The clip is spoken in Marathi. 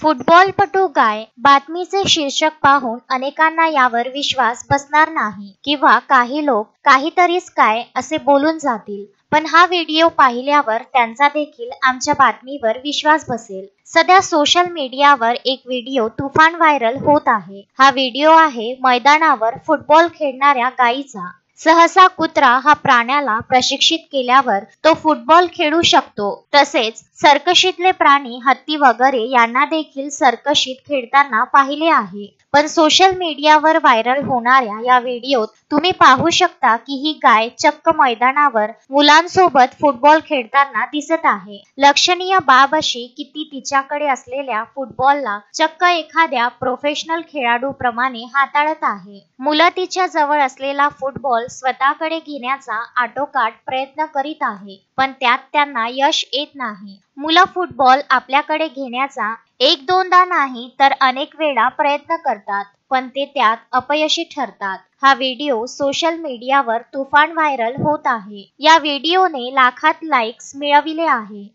फुटबॉलपटू गाय बातमीचे शीर्षक पाहून अनेकांना यावर विश्वास बसणार नाही किंवा काही लोक काहीतरीच काय असे बोलून जातील. पण हा व्हिडिओ पाहिल्यावर त्यांचा देखील आमच्या बातमीवर विश्वास बसेल. सध्या सोशल मीडियावर एक व्हिडिओ तुफान व्हायरल होत आहे. हा व्हिडिओ आहे मैदानावर फुटबॉल खेळणाऱ्या गायीचा. सहसा कुत्रा हा प्राण्याला प्रशिक्षित केल्यावर तो फुटबॉल खेळू शकतो. तसेच सर्कशीतले प्राणी हत्ती वगैरे यांना देखील सर्कशीत खेळताना पाहिले आहे. पण सोशल मीडियावर व्हायरल होणाऱ्या या व्हिडिओत तुम्ही पाहू शकता की ही गाय चक्क मैदानावर मुलांसोबत फुटबॉल खेळताना दिसत आहे. लक्षणीय बाब अशी की ती तिच्याकडे असलेल्या फुटबॉलला चक्क एखाद्या प्रोफेशनल खेळाडूप्रमाणे हाताळत आहे. मुलं तिच्या जवळ असलेला फुटबॉल स्वतःकडे घेण्याचा आटोकाट प्रयत्न करीत आहे, पण त्यात त्यांना यश येत नाही. मुलं फुटबॉल आपल्याकडे घेण्याचा एक दोनदा नाही तर अनेक वेळा प्रयत्न करतात, पण ते त्यात अपयशी ठरतात. हा व्हिडिओ सोशल मीडियावर तुफान व्हायरल होत आहे. या व्हिडिओने लाखात लाईक्स मिळविले आहे.